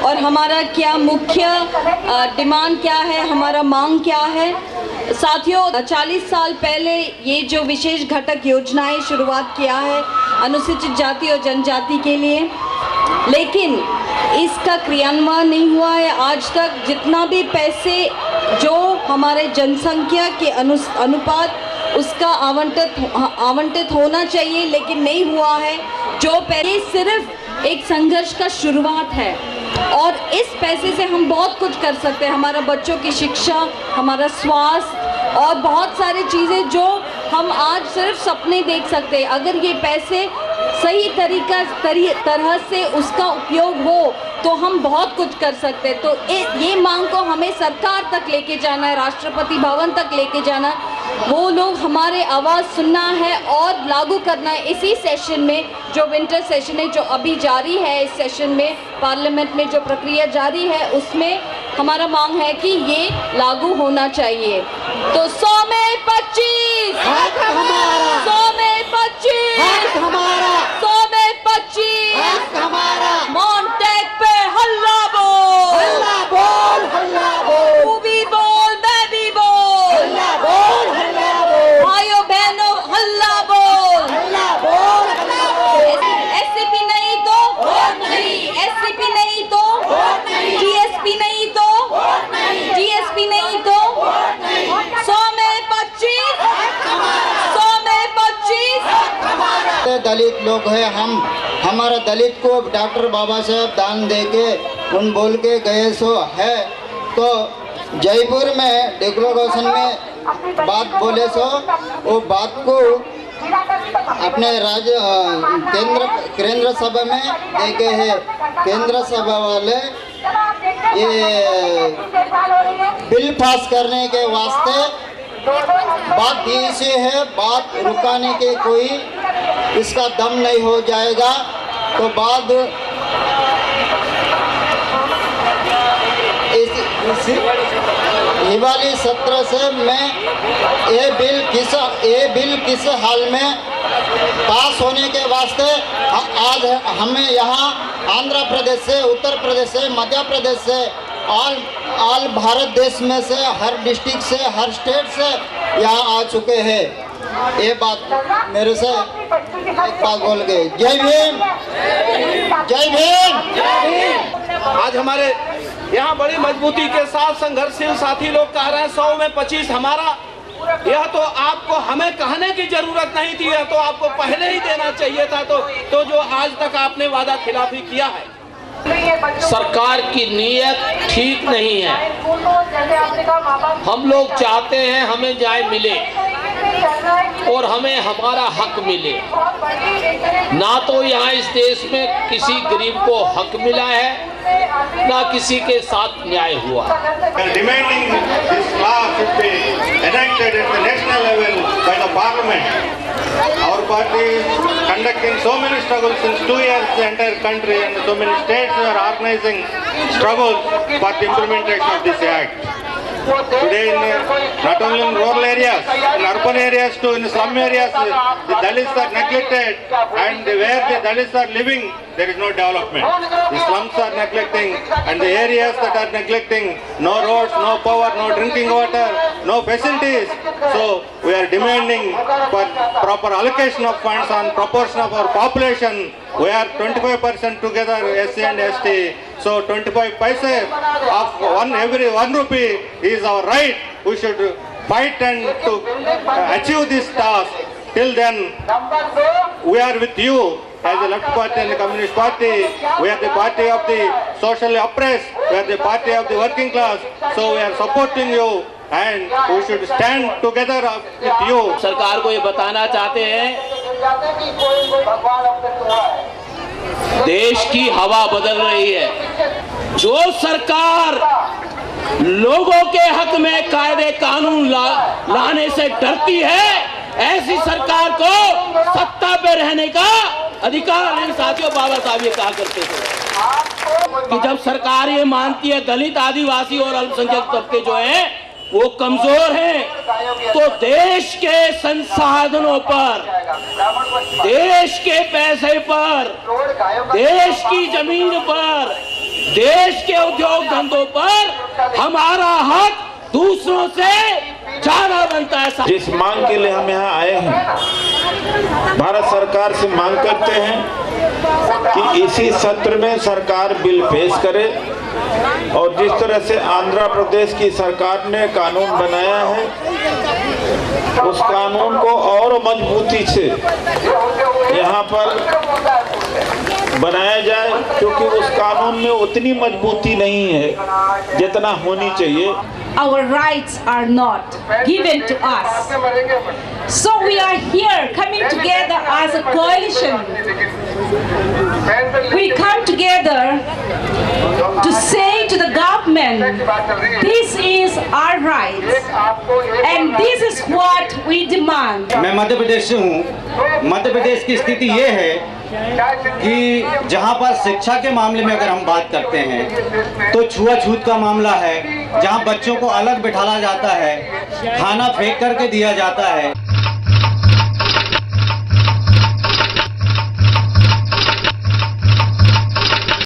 और हमारा क्या मुख्य डिमांड क्या है, हमारा मांग क्या है। साथियों, 40 साल पहले ये जो विशेष घटक योजनाएं शुरुआत किया है अनुसूचित जाति और जनजाति के लिए, लेकिन इसका क्रियान्वयन नहीं हुआ है आज तक। जितना भी पैसे जो हमारे जनसंख्या के अनुपात उसका आवंटित होना चाहिए, लेकिन नहीं हुआ है। जो पैसे सिर्फ एक संघर्ष का शुरुआत है और इस पैसे से हम बहुत कुछ कर सकते हैं। हमारा बच्चों की शिक्षा, हमारा स्वास्थ्य और बहुत सारी चीज़ें जो हम आज सिर्फ सपने देख सकते हैं। अगर ये पैसे सही तरह से उसका उपयोग हो तो हम बहुत कुछ कर सकते हैं। तो ये मांग को हमें सरकार तक लेके जाना है, राष्ट्रपति भवन तक लेके जाना है। वो लोग हमारे आवाज़ सुनना है और लागू करना है इसी सेशन में, जो विंटर सेशन है, जो अभी जारी है। इस सेशन में पार्लियामेंट में जो प्रक्रिया जारी है उसमें हमारा मांग है कि ये लागू होना चाहिए। तो 100 में 25, 100 में 25, 100 में 25, मॉन्टेक पे हल्ला बोल, हल्ला बोल, हल्ला बोल, तू भी बोल, मैं भी बोल, हल्ला बोल, हल्ला बोल, भाइयों बहनों हल्ला बोल, हल्ला बोल, हल्ला बोल। एससीपी नहीं तो वोट नहीं, एससीपी नहीं तो वोट नहीं, जीएसपी नहीं तो वोट नहीं, जीएसपी नहीं तो वोट नहीं। 100 में 25, 100 में 25। दलित लोग हैं हम, हमारा दलित को डॉक्टर बाबा साहब दान दे के उन बोल के गए सो है। तो जयपुर में डिक्लेरेशन में बात बोले सो वो बात को अपने राज्य केंद्र सभा में देखे हैं। केंद्र सभा वाले ये बिल पास करने के वास्ते बात ऐसे है, बात रुकाने के कोई इसका दम नहीं हो जाएगा। तो बाद दिवाली सत्र से मैं ये बिल किस हाल में पास होने के वास्ते आज हमें यहाँ आंध्र प्रदेश से, उत्तर प्रदेश से, मध्य प्रदेश से, ऑल भारत देश में से, हर डिस्ट्रिक्ट से, हर स्टेट से यहाँ आ चुके हैं। ये बात मेरे से एक बात बोल गए। जय भीम, जय भीम। आज हमारे यहाँ बड़ी मजबूती के साथ संघर्षशील साथी लोग कह रहे हैं 100 में 25 हमारा। यह तो आपको हमें कहने की जरूरत नहीं थी, यह तो आपको पहले ही देना चाहिए था। तो जो आज तक आपने वादा खिलाफी किया है, सरकार की नीयत ठीक नहीं है। हम लोग चाहते हैं हमें न्याय मिले और हमें हमारा हक मिले। ना तो यहाँ इस देश में किसी गरीब को हक मिला है, ना किसी के साथ न्याय हुआ। Demanding this law should be enacted at the national level by the parliament. Our party is conducting so many struggles since 2 years. The entire country and so many states are organizing struggles for the implementation of this act. Today, not only in rural areas, in urban areas too, in slum areas, the Dalits are neglected, and where the Dalits are living, there is no development. The slums are neglecting, and the areas that are neglecting, no roads, no power, no drinking water, no facilities. So we are demanding for proper allocation of funds on proportion of our population. We are 25% together, SC and ST. So 25 paise of every 1 rupee is our right. We should fight and to achieve this task. Till then, we are with you as the Left Party and the Communist Party. We are the party of the socially oppressed. We are the party of the working class. So we are supporting you and we should stand together with you. सरकार को ये बताना चाहते हैं, देश की हवा बदल रही है। जो सरकार लोगों के हक में कायदे कानून लाने से डरती है, ऐसी सरकार को सत्ता पे रहने का अधिकार नहीं। साथियों, बाबा साहब ये कहा करते थे कि जब सरकार ये मानती है दलित, आदिवासी और अल्पसंख्यक तबके जो हैं वो कमजोर हैं, तो देश के संसाधनों पर, देश के पैसे पर, देश की जमीन पर देश के उद्योग धंधों पर हमारा हक दूसरों से ज्यादा बनता है। जिस मांग के लिए हम यहाँ आए हैं, भारत सरकार से मांग करते हैं कि इसी सत्र में सरकार बिल पेश करे और जिस तरह से आंध्र प्रदेश की सरकार ने कानून बनाया है, उस कानून को और मजबूती से यहाँ पर बनाया जाए, क्योंकि उस कानून में उतनी मजबूती नहीं है जितना होनी चाहिए। Our rights are not given to us. So we are here coming together as a coalition. We come together to say to the government, this is our rights and this is what we demand. मैं मध्य प्रदेश से हूँ। मध्य प्रदेश की स्थिति ये है कि जहाँ पर शिक्षा के मामले में अगर हम बात करते हैं तो छुआछूत का मामला है, जहाँ बच्चों को अलग बिठाया जाता है, खाना फेंक करके दिया जाता है।